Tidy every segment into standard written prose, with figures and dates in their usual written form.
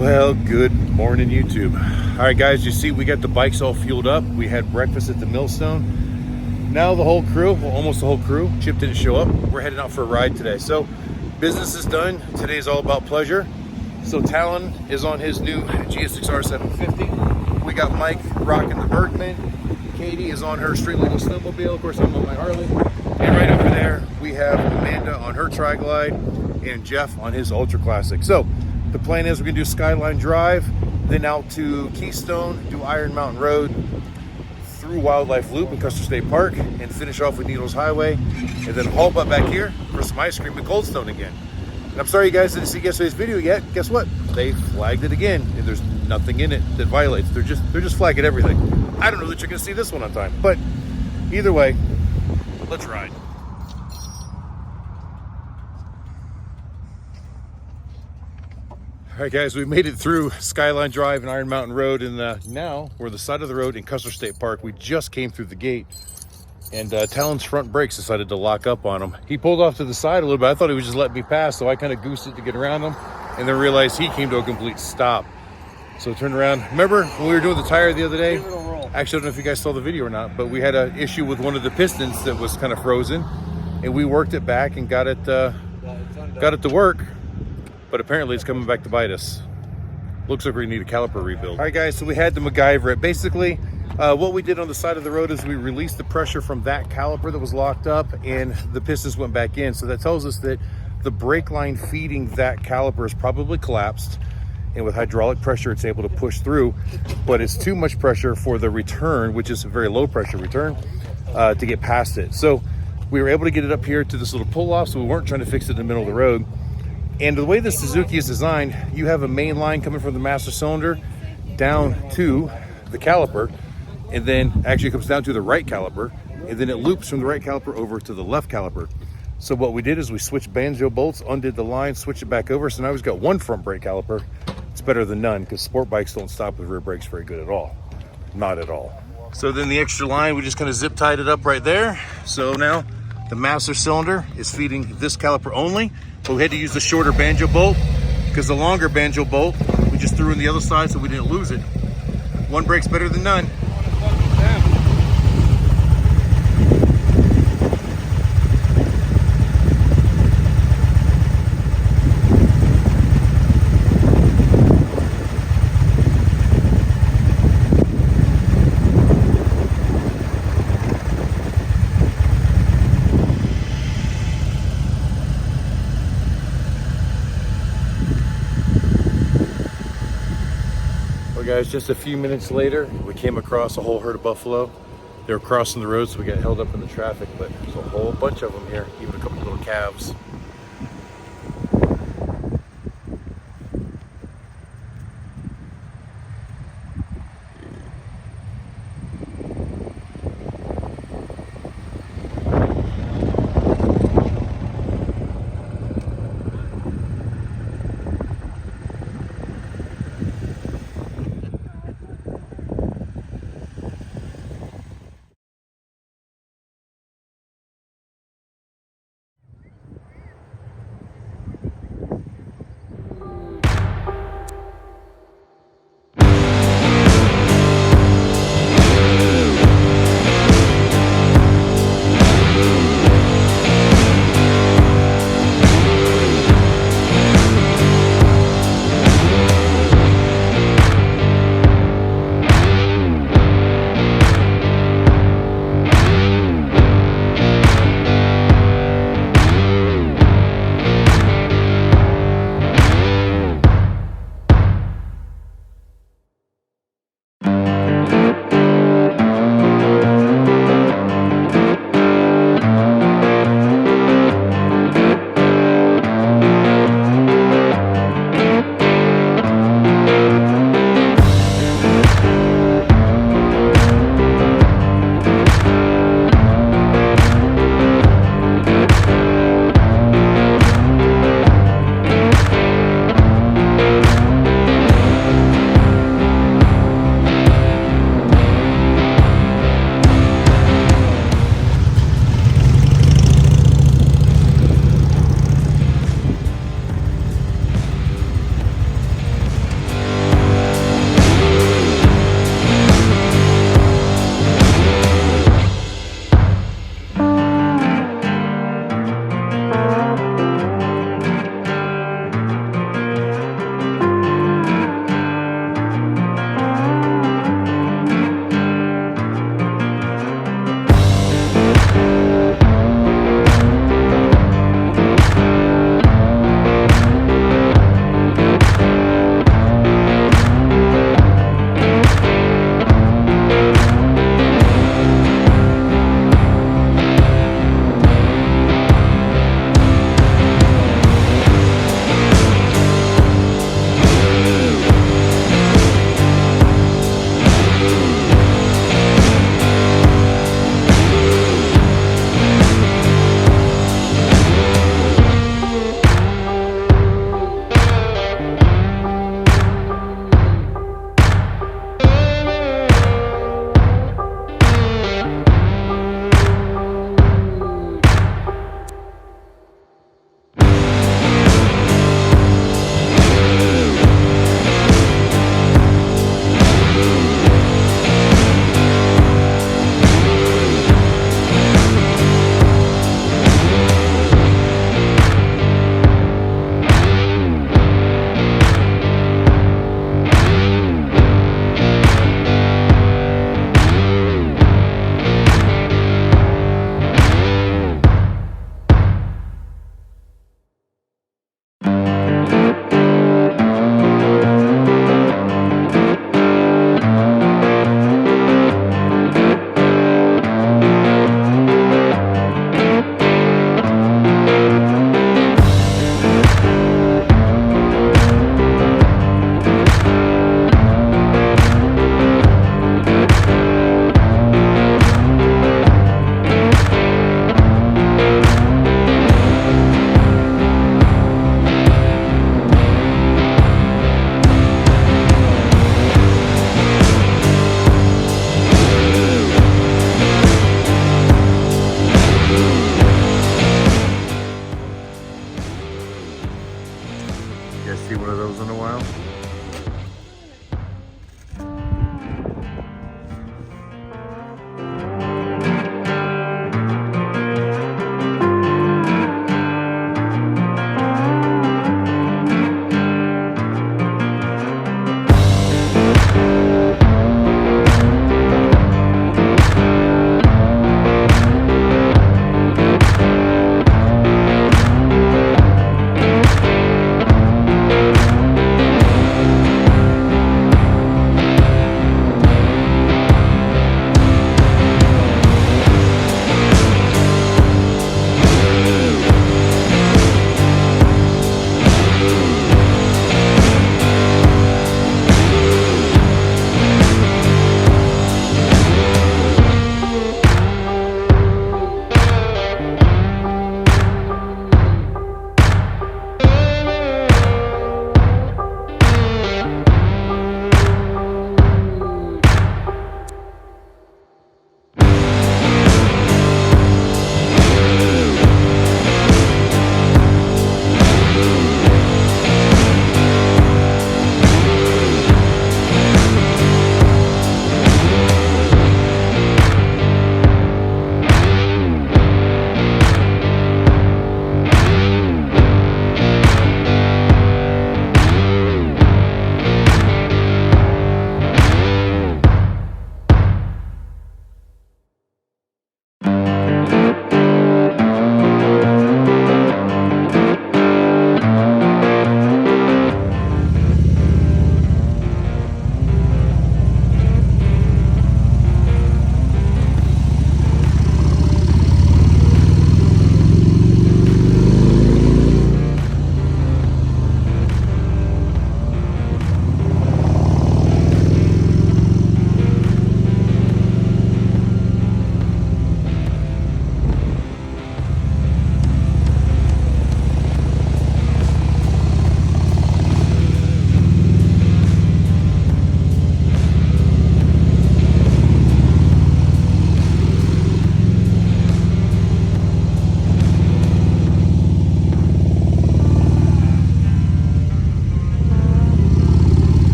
Well, good morning, YouTube. All right, guys, you see we got the bikes all fueled up. We had breakfast at the Millstone. Now the whole crew, well, almost the whole crew, Chip didn't show up. We're heading out for a ride today. So business is done. Today is all about pleasure. So Talon is on his new GSX-R 750. We got Mike rocking the Bergman. Katie is on her street legal snowmobile. Of course, I'm on my Harley. And right over there, we have Amanda on her Tri-Glide and Jeff on his Ultra Classic. So the plan is we're gonna do Skyline Drive, then out to Keystone, do Iron Mountain Road, through Wildlife Loop in Custer State Park, and finish off with Needles Highway, and then haul butt back here for some ice cream at Coldstone again. And I'm sorry you guys didn't see yesterday's video yet. Guess what? They flagged it again, and there's nothing in it that violates. They're just flagging everything. I don't know that you're gonna see this one on time, but either way, let's ride. All right, guys, we made it through Skyline Drive and Iron Mountain Road, and now we're the side of the road in Custer State Park. We just came through the gate, and Talon's front brakes decided to lock up on him. He pulled off to the side a little bit. I thought he would just let me pass, so I kind of goosed it to get around him, and then realized he came to a complete stop. So turned around. Remember when we were doing the tire the other day? Actually, I don't know if you guys saw the video or not, but we had an issue with one of the pistons that was kind of frozen, and we worked it back and got it to work. But apparently it's coming back to bite us. Looks like we need a caliper rebuild. All right, guys, so we had to MacGyver it. Basically, what we did on the side of the road is we released the pressure from that caliper that was locked up, and the pistons went back in. So that tells us that the brake line feeding that caliper is probably collapsed, and with hydraulic pressure, it's able to push through, but it's too much pressure for the return, which is a very low pressure return, to get past it. So we were able to get it up here to this little pull-off, so we weren't trying to fix it in the middle of the road. And the way the Suzuki is designed, you have a main line coming from the master cylinder down to the caliper, and then actually it comes down to the right caliper, and then it loops from the right caliper over to the left caliper. So what we did is we switched banjo bolts, undid the line, switched it back over, so now we've got one front brake caliper. It's better than none, because sport bikes don't stop with rear brakes very good at all. Not at all. So then the extra line, we just kind of zip tied it up right there. So now the master cylinder is feeding this caliper only. But we had to use the shorter banjo bolt, because the longer banjo bolt we just threw in the other side so we didn't lose it. One brake's better than none. Guys, just a few minutes later, we came across a whole herd of buffalo. They were crossing the road, so we got held up in the traffic, but there's a whole bunch of them here, even a couple little calves. in a while.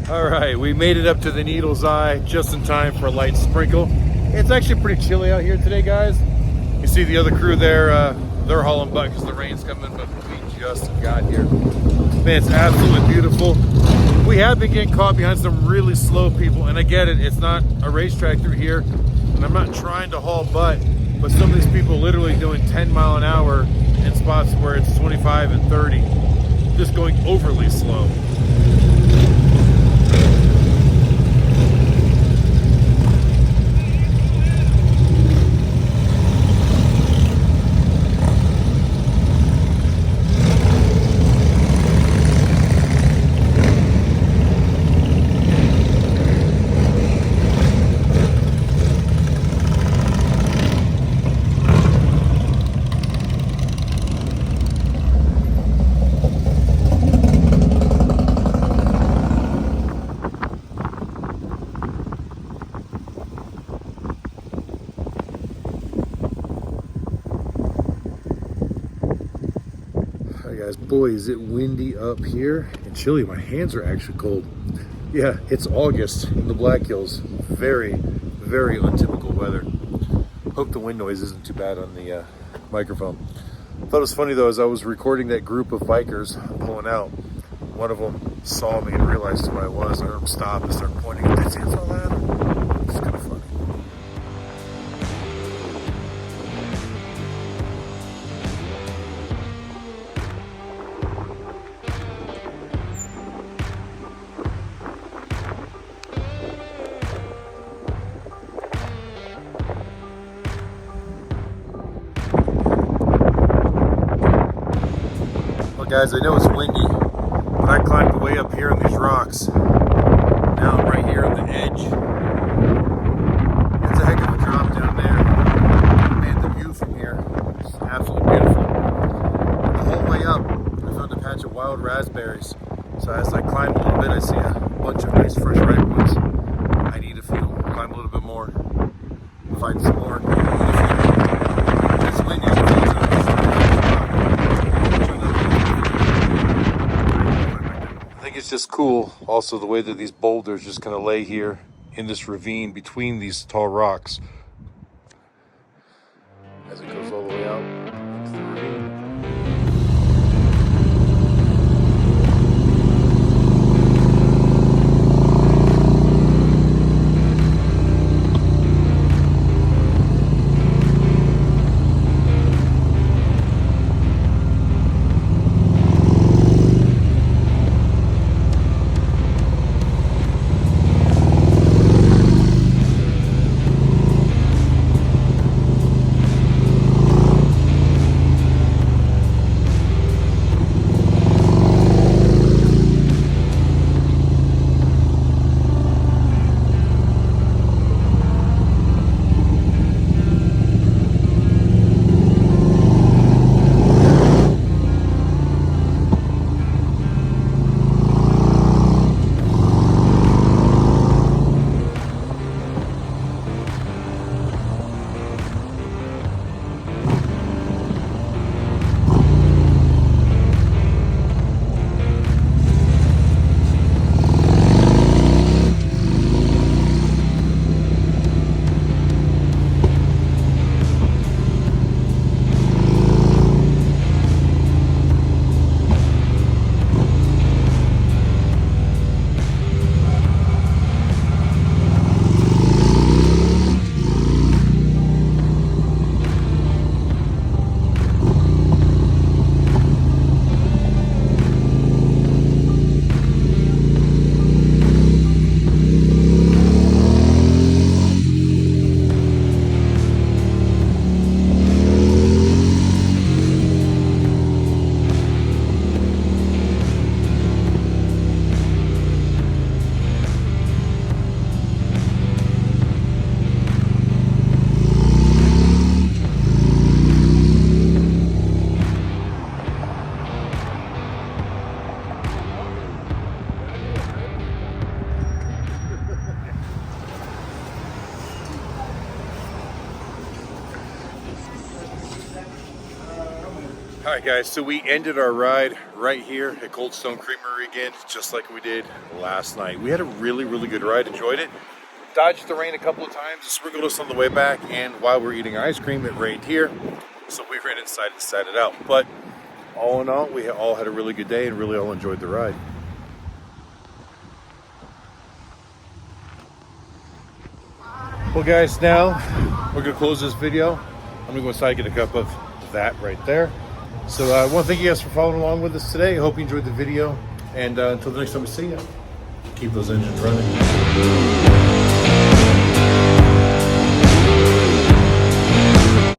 All right, we made it up to the Needle's Eye just in time for a light sprinkle. It's actually pretty chilly out here today, guys. You see the other crew there, they're hauling butt because the rain's coming, but we just got here. Man, it's absolutely beautiful. We have been getting caught behind some really slow people, and I get it, it's not a racetrack through here, and I'm not trying to haul butt, but some of these people literally doing 10 mile an hour in spots where it's 25 and 30, just going overly slow. boy, is it windy up here and chilly. My hands are actually cold. Yeah, it's August in the Black Hills. Very, very untypical weather. Hope the wind noise isn't too bad on the microphone. Thought it was funny though, as I was recording that group of bikers pulling out, one of them saw me and realized who I was. I heard him stop and start pointing at that Amsoil Adam. It's kind of funny. Guys, I know it's windy, but I climbed way up here on these rocks. Now I'm right here on the edge. It's a heck of a drop down there. Man, the view from here is absolutely beautiful. And the whole way up, I found a patch of wild raspberries. So as I climb a little bit, I see a bunch of nice fresh ripe ones. I need a few. Climb a little bit more. Find some more. It's windy. It's just cool also the way that these boulders just kind of lay here in this ravine between these tall rocks as it goes all the way out into the ravine. All right, guys, so we ended our ride right here at Keystone Creamery again, just like we did last night. We had a really, really good ride, enjoyed it. Dodged the rain a couple of times, it sprinkled us on the way back, and while we were eating ice cream, it rained here. So we ran inside and sat it out. But all in all, we all had a really good day and really all enjoyed the ride. Well, guys, now we're gonna close this video. I'm gonna go inside and get a cup of that right there. So I want to thank you guys for following along with us today. I hope you enjoyed the video. And until the next time we see you, keep those engines running.